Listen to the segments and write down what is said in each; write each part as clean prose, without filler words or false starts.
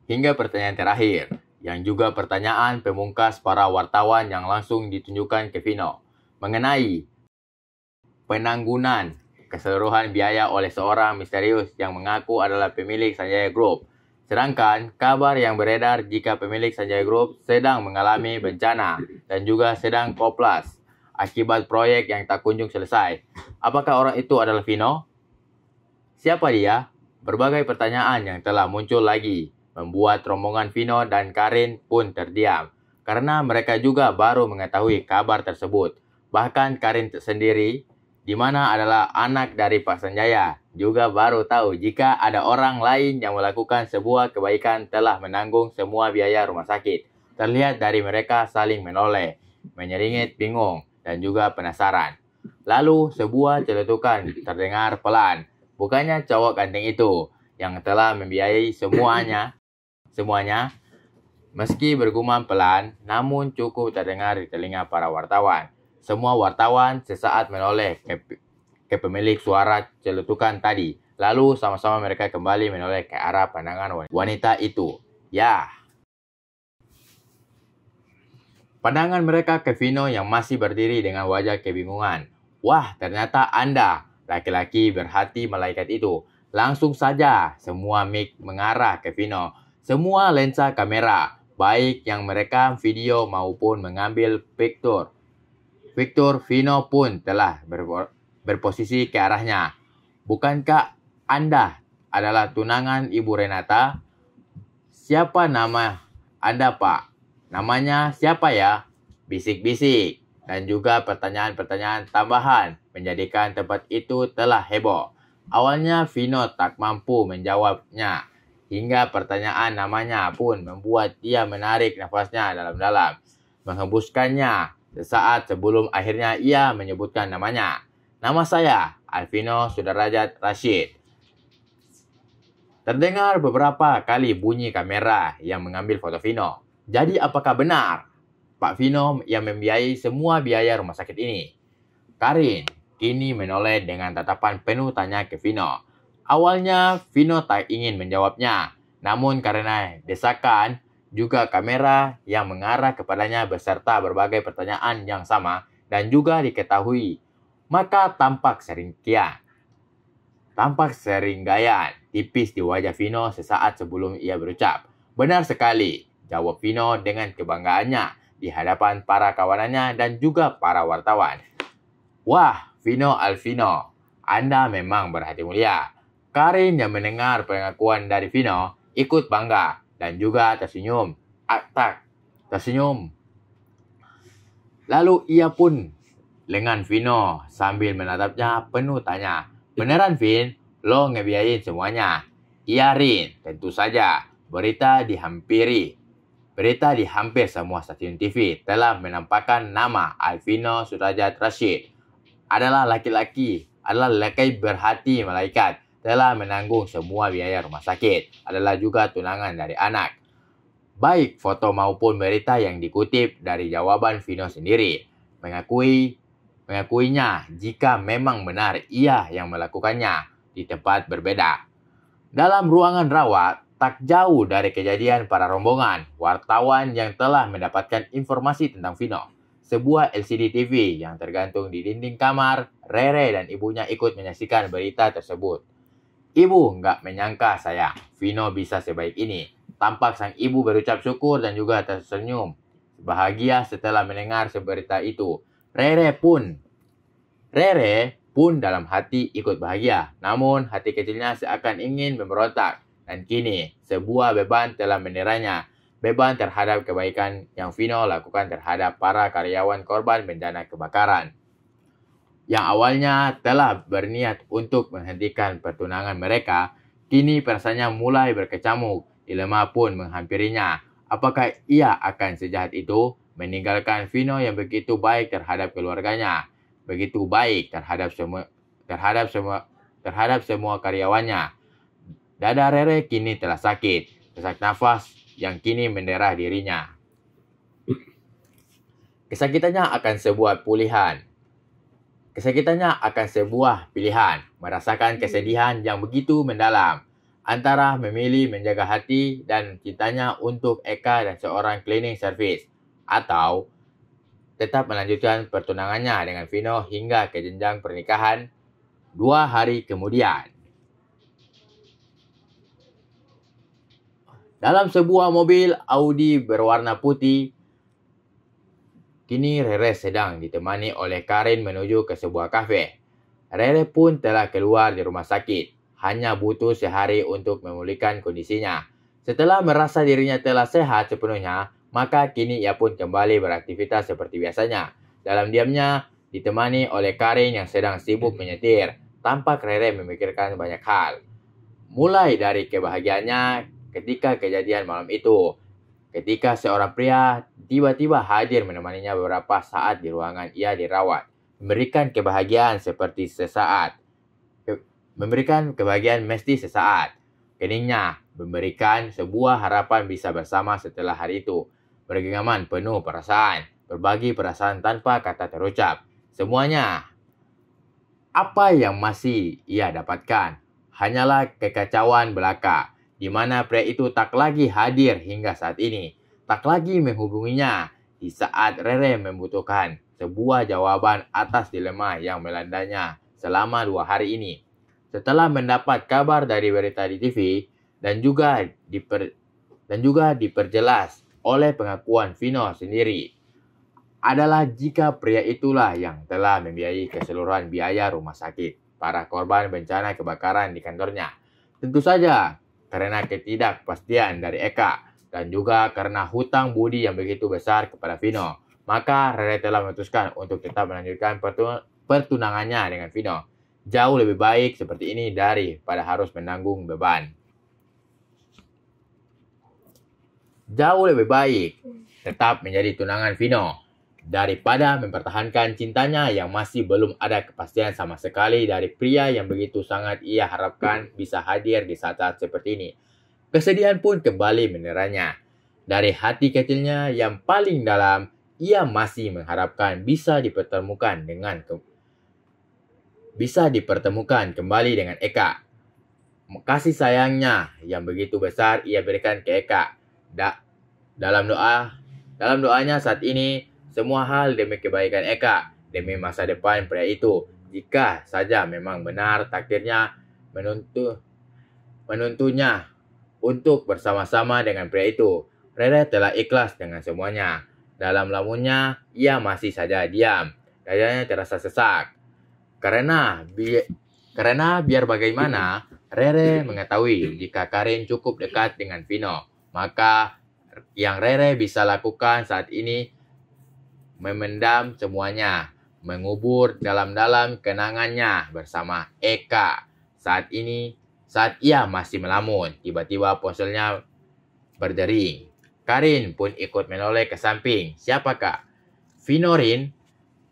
Hingga pertanyaan terakhir, yang juga pertanyaan pemungkas para wartawan yang langsung ditunjukkan ke Vino, mengenai penanggunan keseluruhan biaya oleh seorang misterius yang mengaku adalah pemilik Sanjaya Group. Sedangkan kabar yang beredar jika pemilik Sanjaya Group sedang mengalami bencana dan juga sedang koplas akibat proyek yang tak kunjung selesai. Apakah orang itu adalah Vino? Siapa dia? Berbagai pertanyaan yang telah muncul lagi membuat rombongan Vino dan Karin pun terdiam karena mereka juga baru mengetahui kabar tersebut. Bahkan Karin sendiri, di mana adalah anak dari Pak Sanjaya, juga baru tahu jika ada orang lain yang melakukan sebuah kebaikan telah menanggung semua biaya rumah sakit. Terlihat dari mereka saling menoleh, menyeringit bingung, dan juga penasaran. Lalu sebuah celetukan terdengar pelan. Bukannya cowok ganteng itu yang telah membiayai semuanya, meski bergumam pelan, namun cukup terdengar di telinga para wartawan. Semua wartawan sesaat menoleh ke pemilik suara celetukan tadi. Lalu sama-sama mereka kembali menoleh ke arah pandangan wanita itu. Ya. Pandangan mereka ke Vino yang masih berdiri dengan wajah kebingungan. Wah, ternyata Anda, laki-laki berhati malaikat itu. Langsung saja semua mic mengarah ke Vino. Semua lensa kamera, baik yang merekam video maupun mengambil picture, Vino pun telah berposisi ke arahnya. Bukankah Anda adalah tunangan Ibu Renata? Siapa nama Anda, Pak? Namanya siapa ya? Bisik-bisik dan juga pertanyaan-pertanyaan tambahan menjadikan tempat itu telah heboh. Awalnya Vino tak mampu menjawabnya, hingga pertanyaan namanya pun membuat dia menarik nafasnya dalam-dalam, menghembuskannya sesaat sebelum akhirnya ia menyebutkan namanya. Nama saya Alvino Sudarajat Rashid. Terdengar beberapa kali bunyi kamera yang mengambil foto Vino. Jadi apakah benar Pak Vino yang membiayai semua biaya rumah sakit ini? Karin kini menoleh dengan tatapan penuh tanya ke Vino. Awalnya Vino tak ingin menjawabnya, namun karena desakan juga kamera yang mengarah kepadanya beserta berbagai pertanyaan yang sama dan juga diketahui, maka tampak seringgayan tipis di wajah Vino sesaat sebelum ia berucap. Benar sekali, jawab Vino dengan kebanggaannya di hadapan para kawanannya dan juga para wartawan. Wah, Vino Alvino, Anda memang berhati mulia. Karin yang mendengar pengakuan dari Vino ikut bangga dan juga tersenyum. Lalu ia pun lengan Vino sambil menatapnya penuh tanya. Beneran, Vin? Lo ngebiayain semuanya? Iya, Rin. Tentu saja. Berita di hampir semua stasiun TV telah menampakkan nama Alvino Sudarajat Rashid. Adalah laki-laki berhati malaikat. Telah menanggung semua biaya rumah sakit. Adalah juga tunangan dari anak. Baik foto maupun berita yang dikutip dari jawaban Vino sendiri mengakuinya jika memang benar ia yang melakukannya di tempat berbeda. Dalam ruangan rawat, tak jauh dari kejadian para rombongan wartawan yang telah mendapatkan informasi tentang Vino. Sebuah LCD TV yang tergantung di dinding kamar, Rere dan ibunya ikut menyaksikan berita tersebut. Ibu nggak menyangka sayang, Vino bisa sebaik ini. Tampak sang ibu berucap syukur dan juga tersenyum bahagia setelah mendengar berita itu. Rere pun dalam hati ikut bahagia. Namun hati kecilnya seakan ingin memberontak. Dan kini sebuah beban telah menderanya. Beban terhadap kebaikan yang Vino lakukan terhadap para karyawan korban bencana kebakaran. Yang awalnya telah berniat untuk menghentikan pertunangan mereka, kini perasaannya mulai berkecamuk. Dilema pun menghampirinya. Apakah ia akan sejahat itu meninggalkan Vino yang begitu baik terhadap keluarganya, begitu baik terhadap semua karyawannya? Dada Rere kini telah sakit, sesak nafas yang kini menderah dirinya. Kesakitannya akan sebuah pilihan, merasakan kesedihan yang begitu mendalam. antara memilih menjaga hati dan cintanya untuk Eka dan seorang cleaning service, atau tetap melanjutkan pertunangannya dengan Vino hingga ke jenjang pernikahan 2 hari kemudian. Dalam sebuah mobil Audi berwarna putih, kini Rere sedang ditemani oleh Karin menuju ke sebuah kafe. Rere pun telah keluar di rumah sakit. Hanya butuh sehari untuk memulihkan kondisinya. Setelah merasa dirinya telah sehat sepenuhnya, maka kini ia pun kembali beraktivitas seperti biasanya. Dalam diamnya, ditemani oleh Karin yang sedang sibuk menyetir. Tampak Rere memikirkan banyak hal. Mulai dari kebahagiaannya ketika kejadian malam itu. Ketika seorang pria tiba-tiba hadir menemaninya beberapa saat di ruangan ia dirawat. Memberikan kebahagiaan mesti sesaat. Keningnya memberikan sebuah harapan bisa bersama setelah hari itu. Bergenggaman penuh perasaan. Berbagi perasaan tanpa kata terucap. Semuanya. Apa yang masih ia dapatkan? Hanyalah kekacauan belaka. Di mana pria itu tak lagi hadir hingga saat ini. Tak lagi menghubunginya di saat Rere membutuhkan sebuah jawaban atas dilema yang melandanya selama 2 hari ini. Setelah mendapat kabar dari berita di TV dan juga diperjelas oleh pengakuan Vino sendiri, adalah jika pria itulah yang telah membiayai keseluruhan biaya rumah sakit para korban bencana kebakaran di kantornya. Tentu saja karena ketidakpastian dari Eka dan juga karena hutang budi yang begitu besar kepada Vino, maka Rere telah memutuskan untuk tetap melanjutkan pertunangannya dengan Vino. Jauh lebih baik seperti ini daripada harus menanggung beban. Jauh lebih baik tetap menjadi tunangan Vino daripada mempertahankan cintanya yang masih belum ada kepastian sama sekali dari pria yang begitu sangat ia harapkan bisa hadir di saat-saat seperti ini. Kesedihan pun kembali meneranya. Dari hati kecilnya yang paling dalam, ia masih mengharapkan bisa dipertemukan kembali dengan Eka. Kasih sayangnya yang begitu besar ia berikan ke Eka. Dalam doanya saat ini, semua hal demi kebaikan Eka, demi masa depan pria itu. Jika saja memang benar takdirnya menuntunnya untuk bersama-sama dengan pria itu, Rere telah ikhlas dengan semuanya. Dalam lamunnya, ia masih saja diam. Dadanya terasa sesak. Karena biar bagaimana, Rere mengetahui jika Karin cukup dekat dengan Vino. Maka yang Rere bisa lakukan saat ini memendam semuanya, mengubur dalam-dalam kenangannya bersama Eka. Saat ia masih melamun, tiba-tiba ponselnya berdering. Karin pun ikut menoleh ke samping. Siapakah? Vinorin,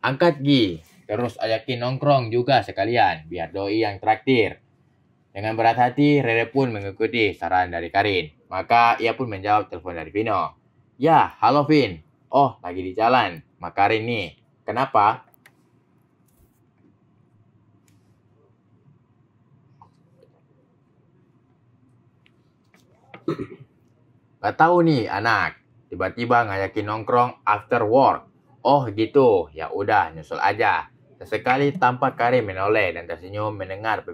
angkat Gi. Terus ajakin nongkrong juga sekalian, biar doi yang traktir. Dengan berat hati, Rere pun mengikuti saran dari Karin. Maka ia pun menjawab telepon dari Vino. Ya, halo Vin. Oh, lagi di jalan. Mak Karin nih. Kenapa? Gak tahu nih anak. Tiba-tiba ngajakin nongkrong after work. Oh gitu. Ya udah, nyusul aja. Sesekali tampak Karin menoleh dan tersenyum mendengar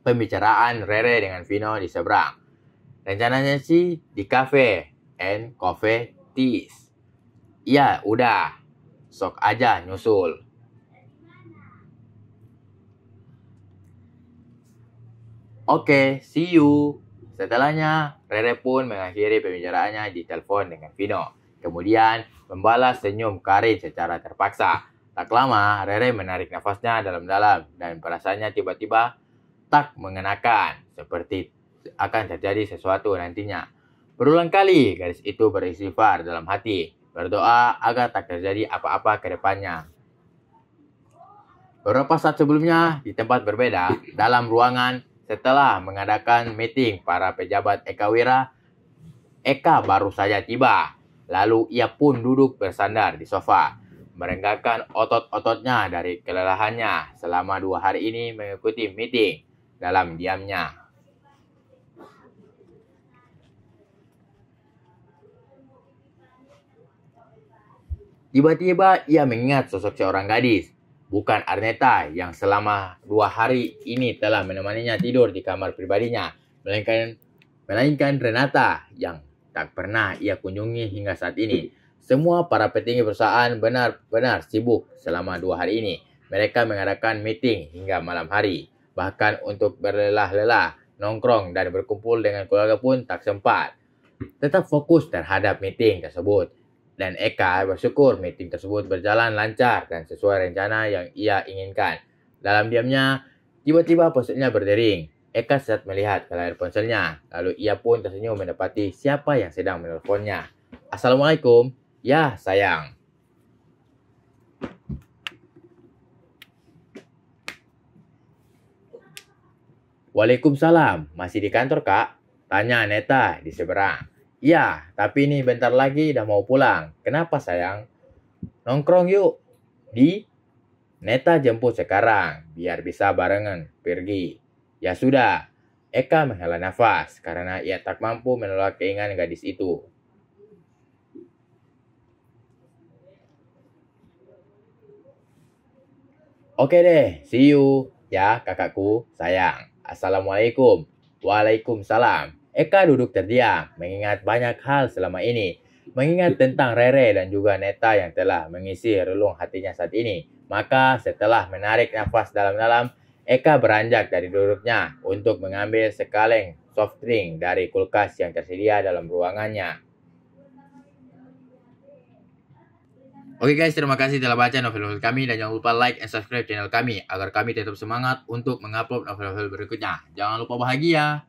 pembicaraan Rere dengan Vino di seberang. Rencananya sih di cafe and coffee teas. Ya udah, sok aja nyusul. Oke, see you. Setelahnya, Rere pun mengakhiri pembicaraannya di telepon dengan Vino. Kemudian, membalas senyum Karin secara terpaksa. Tak lama, Rere menarik nafasnya dalam-dalam dan perasaannya tiba-tiba tak mengenakan, seperti akan terjadi sesuatu nantinya. Berulang kali gadis itu beristighfar dalam hati, berdoa agar tak terjadi apa-apa ke depannya. Beberapa saat sebelumnya, di tempat berbeda, dalam ruangan, setelah mengadakan meeting para pejabat Eka Wira, Eka baru saja tiba. Lalu ia pun duduk bersandar di sofa, merenggangkan otot-ototnya dari kelelahannya selama 2 hari ini mengikuti meeting. Dalam diamnya, Tiba-tiba ia mengingat sosok seorang gadis. Bukan Arneta yang selama 2 hari ini telah menemaninya tidur di kamar pribadinya. Melainkan Renata yang tak pernah ia kunjungi hingga saat ini. Semua para petinggi perusahaan benar-benar sibuk selama 2 hari ini. Mereka mengadakan meeting hingga malam hari. Bahkan untuk berlelah-lelah, nongkrong dan berkumpul dengan keluarga pun tak sempat. Tetap fokus terhadap meeting tersebut. Dan Eka bersyukur meeting tersebut berjalan lancar dan sesuai rencana yang ia inginkan. Dalam diamnya, tiba-tiba ponselnya berdering. Eka saat melihat ke layar ponselnya, lalu ia pun tersenyum mendapati siapa yang sedang menelponnya. Assalamualaikum. Ya, sayang. Waalaikumsalam. Masih di kantor, Kak? Tanya Neta di seberang. Iya, tapi ini bentar lagi udah mau pulang. Kenapa, sayang? Nongkrong yuk. Di? Neta jemput sekarang, biar bisa barengan pergi. Ya sudah, Eka menghela nafas karena ia tak mampu menolak keinginan gadis itu. Oke deh, see you ya kakakku sayang. Assalamualaikum. Waalaikumsalam. Eka duduk terdiam, mengingat banyak hal selama ini. Mengingat tentang Rere dan juga Neta yang telah mengisi relung hatinya saat ini. Maka setelah menarik nafas dalam-dalam, Eka beranjak dari duduknya untuk mengambil sekaleng soft drink dari kulkas yang tersedia dalam ruangannya. Oke guys, terima kasih telah baca novel-novel kami dan jangan lupa like and subscribe channel kami agar kami tetap semangat untuk mengupload novel-novel berikutnya. Jangan lupa bahagia.